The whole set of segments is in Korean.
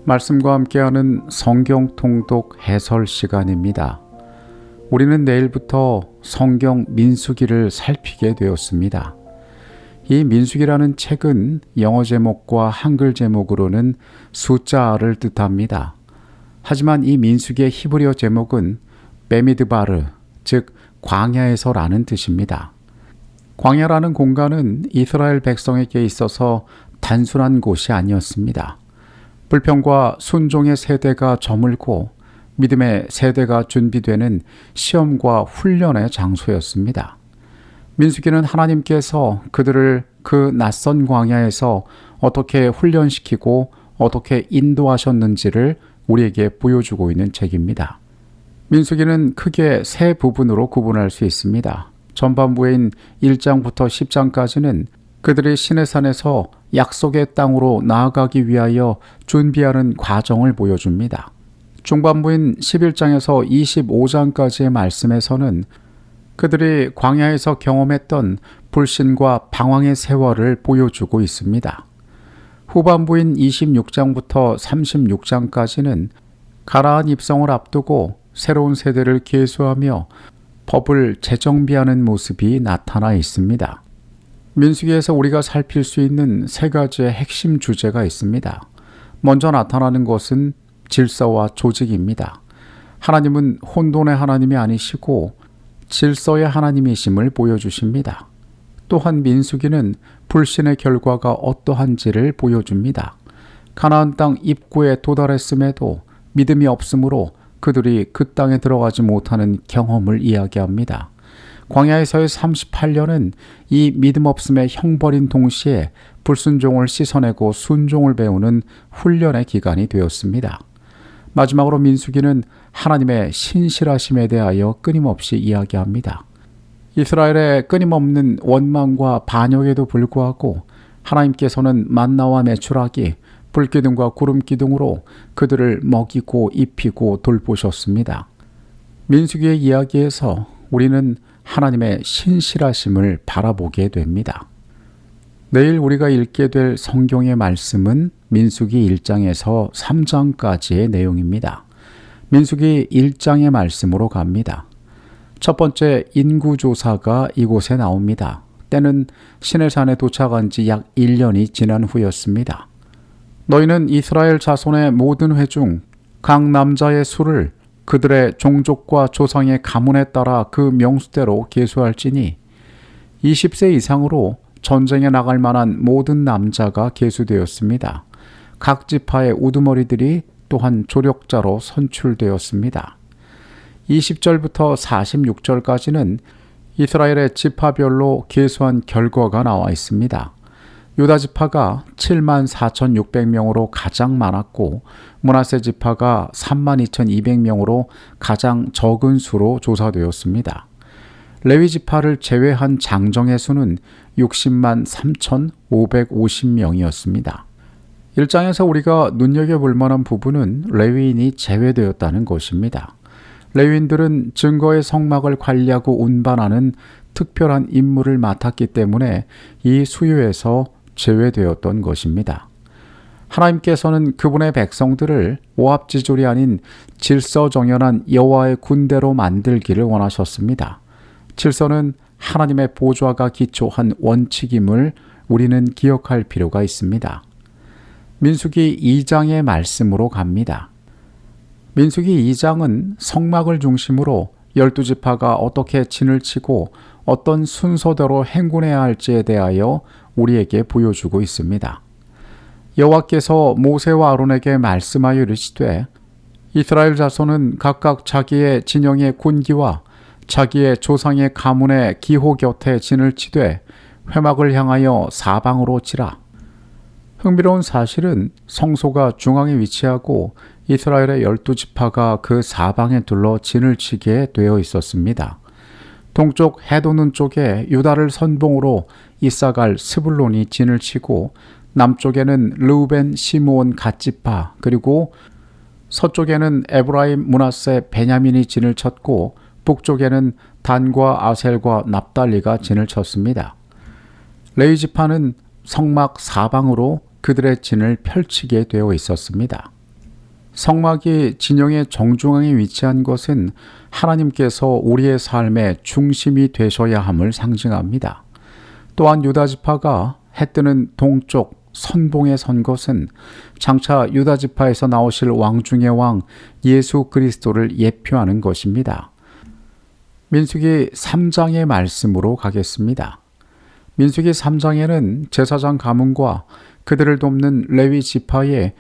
말씀과 함께하는 성경 통독 해설 시간입니다. 우리는 내일부터 성경 민수기를 살피게 되었습니다. 이 민수기라는 책은 영어 제목과 한글 제목으로는 숫자를 뜻합니다. 하지만 이 민수기의 히브리어 제목은 베미드바르, 즉 광야에서라는 뜻입니다. 광야라는 공간은 이스라엘 백성에게 있어서 단순한 곳이 아니었습니다. 불평과 순종의 세대가 저물고 믿음의 세대가 준비되는 시험과 훈련의 장소였습니다. 민수기는 하나님께서 그들을 그 낯선 광야에서 어떻게 훈련시키고 어떻게 인도하셨는지를 우리에게 보여주고 있는 책입니다. 민수기는 크게 세 부분으로 구분할 수 있습니다. 전반부인 1장부터 10장까지는 그들이 시내산에서 약속의 땅으로 나아가기 위하여 준비하는 과정을 보여줍니다. 중반부인 11장에서 25장까지의 말씀에서는 그들이 광야에서 경험했던 불신과 방황의 세월을 보여주고 있습니다. 후반부인 26장부터 36장까지는 가나안 입성을 앞두고 새로운 세대를 계수하며 법을 재정비하는 모습이 나타나 있습니다. 민수기에서 우리가 살필 수 있는 세 가지의 핵심 주제가 있습니다. 먼저 나타나는 것은 질서와 조직입니다. 하나님은 혼돈의 하나님이 아니시고 질서의 하나님이심을 보여주십니다. 또한 민수기는 불신의 결과가 어떠한지를 보여줍니다. 가나안 땅 입구에 도달했음에도 믿음이 없으므로 그들이 그 땅에 들어가지 못하는 경험을 이야기합니다. 광야에서의 38년은 이 믿음 없음의 형벌인 동시에 불순종을 씻어내고 순종을 배우는 훈련의 기간이 되었습니다. 마지막으로 민수기는 하나님의 신실하심에 대하여 끊임없이 이야기합니다. 이스라엘의 끊임없는 원망과 반역에도 불구하고 하나님께서는 만나와 메추라기, 불기둥과 구름기둥으로 그들을 먹이고 입히고 돌보셨습니다. 민수기의 이야기에서 우리는 하나님의 신실하심을 바라보게 됩니다. 내일 우리가 읽게 될 성경의 말씀은 민수기 1장에서 3장까지의 내용입니다. 민수기 1장의 말씀으로 갑니다. 첫 번째 인구조사가 이곳에 나옵니다. 때는 시내산에 도착한 지 약 1년이 지난 후였습니다. 너희는 이스라엘 자손의 모든 회 중 각 남자의 수를 그들의 종족과 조상의 가문에 따라 그 명수대로 계수할지니 20세 이상으로 전쟁에 나갈 만한 모든 남자가 계수되었습니다. 각 지파의 우두머리들이 또한 조력자로 선출되었습니다. 20절부터 46절까지는 이스라엘의 지파별로 계수한 결과가 나와 있습니다. 유다 지파가 74,600명으로 가장 많았고 므낫세 지파가 32,200명으로 가장 적은 수로 조사되었습니다. 레위 지파를 제외한 장정의 수는 60만 3,550명이었습니다. 1장에서 우리가 눈여겨볼 만한 부분은 레위인이 제외되었다는 것입니다. 레위인들은 증거의 성막을 관리하고 운반하는 특별한 임무를 맡았기 때문에 이 수요에서 제외되었던 것입니다. 하나님께서는 그분의 백성들을 오합지졸이 아닌 질서정연한 여호와의 군대로 만들기를 원하셨습니다. 질서는 하나님의 보좌가 기초한 원칙임을 우리는 기억할 필요가 있습니다. 민수기 2장의 말씀으로 갑니다. 민수기 2장은 성막을 중심으로 12지파가 어떻게 진을 치고 어떤 순서대로 행군해야 할지에 대하여 우리에게 보여주고 있습니다. 여호와께서 모세와 아론에게 말씀하여 이르시되 이스라엘 자손은 각각 자기의 진영의 군기와 자기의 조상의 가문의 기호 곁에 진을 치되 회막을 향하여 사방으로 치라. 흥미로운 사실은 성소가 중앙에 위치하고 이스라엘의 12지파가 그 사방에 둘러 진을 치게 되어 있었습니다. 동쪽 해돋는 쪽에 유다를 선봉으로 이사갈 스불론이 진을 치고 남쪽에는 르우벤 시므온 갓지파 그리고 서쪽에는 에브라임 므낫세 베냐민이 진을 쳤고 북쪽에는 단과 아셀과 납달리가 진을 쳤습니다. 레위 지파는 성막 사방으로 그들의 진을 펼치게 되어 있었습니다. 성막이 진영의 정중앙에 위치한 것은 하나님께서 우리의 삶의 중심이 되셔야 함을 상징합니다. 또한 유다지파가 해 뜨는 동쪽 선봉에 선 것은 장차 유다지파에서 나오실 왕 중의 왕 예수 그리스도를 예표하는 것입니다. 민수기 3장의 말씀으로 가겠습니다. 민수기 3장에는 제사장 가문과 그들을 돕는 레위 지파의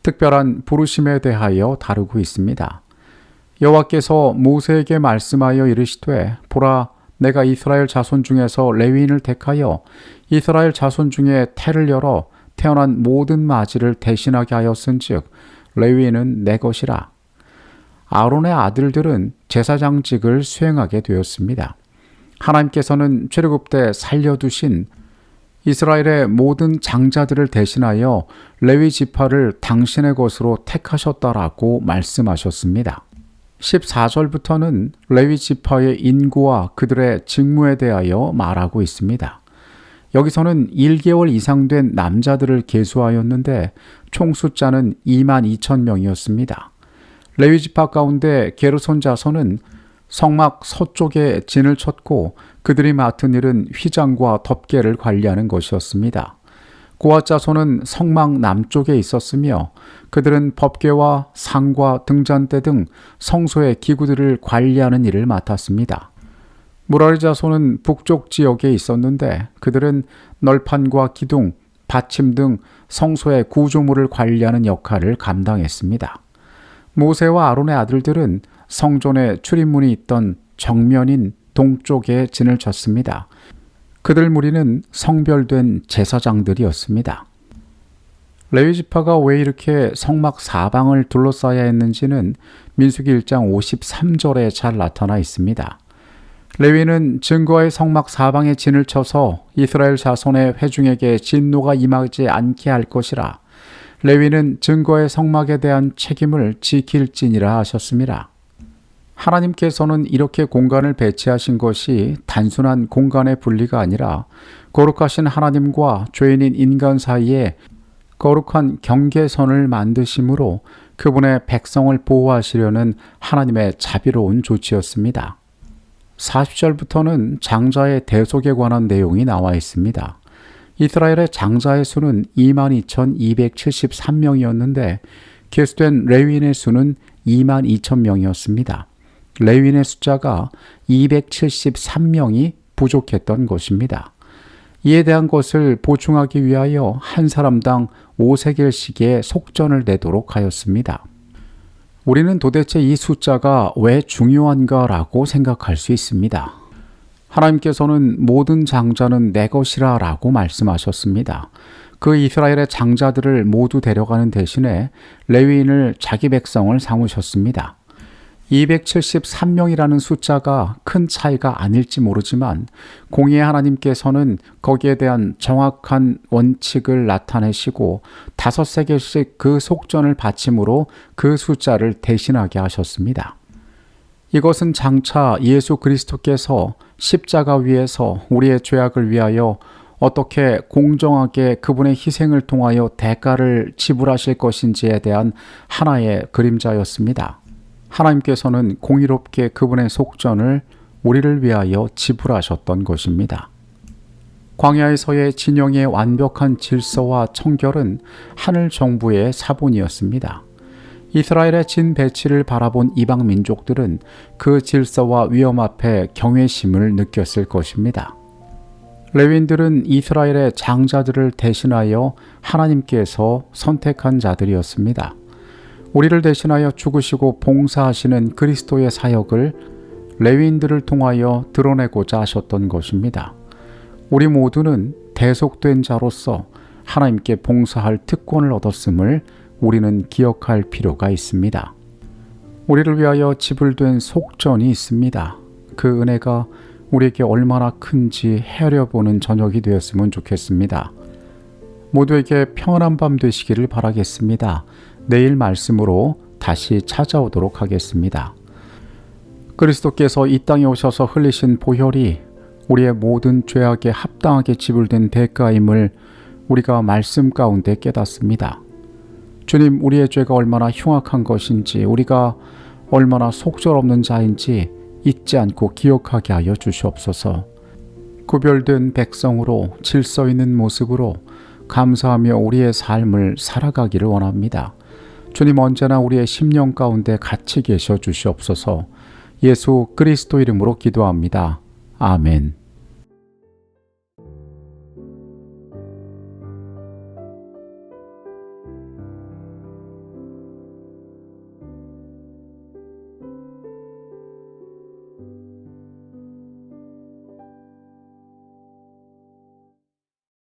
특별한 부르심에 대하여 다루고 있습니다. 여호와께서 모세에게 말씀하여 이르시되 보라 내가 이스라엘 자손 중에서 레위인을 택하여 이스라엘 자손 중에 태를 열어 태어난 모든 맞이를 대신하게 하였은즉 레위인은 내 것이라. 아론의 아들들은 제사장직을 수행하게 되었습니다. 하나님께서는 출애굽 때 살려두신 이스라엘의 모든 장자들을 대신하여 레위 지파를 당신의 것으로 택하셨다라고 말씀하셨습니다. 14절부터는 레위 지파의 인구와 그들의 직무에 대하여 말하고 있습니다. 여기서는 1개월 이상 된 남자들을 계수하였는데 총 숫자는 22,000명이었습니다. 레위 지파 가운데 게르손 자손은 성막 서쪽에 진을 쳤고 그들이 맡은 일은 휘장과 덮개를 관리하는 것이었습니다. 고앗 자손은 성막 남쪽에 있었으며 그들은 법궤와 상과 등잔대 등 성소의 기구들을 관리하는 일을 맡았습니다. 무라리 자손은 북쪽 지역에 있었는데 그들은 널판과 기둥, 받침 등 성소의 구조물을 관리하는 역할을 감당했습니다. 모세와 아론의 아들들은 성전에 출입문이 있던 정면인 동쪽에 진을 쳤습니다. 그들 무리는 성별된 제사장들이었습니다. 레위 지파가 왜 이렇게 성막 사방을 둘러싸야 했는지는 민수기 1장 53절에 잘 나타나 있습니다. 레위는 증거의 성막 사방에 진을 쳐서 이스라엘 자손의 회중에게 진노가 임하지 않게 할 것이라. 레위는 증거의 성막에 대한 책임을 지킬지니라 하셨습니다. 하나님께서는 이렇게 공간을 배치하신 것이 단순한 공간의 분리가 아니라 거룩하신 하나님과 죄인인 인간 사이에 거룩한 경계선을 만드심으로 그분의 백성을 보호하시려는 하나님의 자비로운 조치였습니다. 40절부터는 장자의 대속에 관한 내용이 나와 있습니다. 이스라엘의 장자의 수는 22,273명이었는데 계수된 레위인의 수는 22,000명이었습니다. 레위인의 숫자가 273명이 부족했던 것입니다. 이에 대한 것을 보충하기 위하여 한 사람당 5세겔씩의 속전을 내도록 하였습니다. 우리는 도대체 이 숫자가 왜 중요한가라고 생각할 수 있습니다. 하나님께서는 모든 장자는 내 것이라 라고 말씀하셨습니다. 그 이스라엘의 장자들을 모두 데려가는 대신에 레위인을 자기 백성을 삼으셨습니다. 273명이라는 숫자가 큰 차이가 아닐지 모르지만 공의의 하나님께서는 거기에 대한 정확한 원칙을 나타내시고 5세겔씩 그 속전을 받침으로 그 숫자를 대신하게 하셨습니다. 이것은 장차 예수 그리스도께서 십자가 위에서 우리의 죄악을 위하여 어떻게 공정하게 그분의 희생을 통하여 대가를 지불하실 것인지에 대한 하나의 그림자였습니다. 하나님께서는 공의롭게 그분의 속전을 우리를 위하여 지불하셨던 것입니다. 광야에서의 진영의 완벽한 질서와 청결은 하늘 정부의 사본이었습니다. 이스라엘의 진 배치를 바라본 이방 민족들은 그 질서와 위험 앞에 경외심을 느꼈을 것입니다. 레위인들은 이스라엘의 장자들을 대신하여 하나님께서 선택한 자들이었습니다. 우리를 대신하여 죽으시고 봉사하시는 그리스도의 사역을 레위인들을 통하여 드러내고자 하셨던 것입니다. 우리 모두는 대속된 자로서 하나님께 봉사할 특권을 얻었음을 우리는 기억할 필요가 있습니다. 우리를 위하여 지불된 속전이 있습니다. 그 은혜가 우리에게 얼마나 큰지 헤아려보는 저녁이 되었으면 좋겠습니다. 모두에게 평안한 밤 되시기를 바라겠습니다. 내일 말씀으로 다시 찾아오도록 하겠습니다. 그리스도께서 이 땅에 오셔서 흘리신 보혈이 우리의 모든 죄악에 합당하게 지불된 대가임을 우리가 말씀 가운데 깨닫습니다. 주님, 우리의 죄가 얼마나 흉악한 것인지, 우리가 얼마나 속절없는 자인지 잊지 않고 기억하게 하여 주시옵소서. 구별된 백성으로 질서 있는 모습으로 감사하며 우리의 삶을 살아가기를 원합니다. 주님, 언제나 우리의 심령 가운데 같이 계셔 주시옵소서. 예수 그리스도 이름으로 기도합니다. 아멘.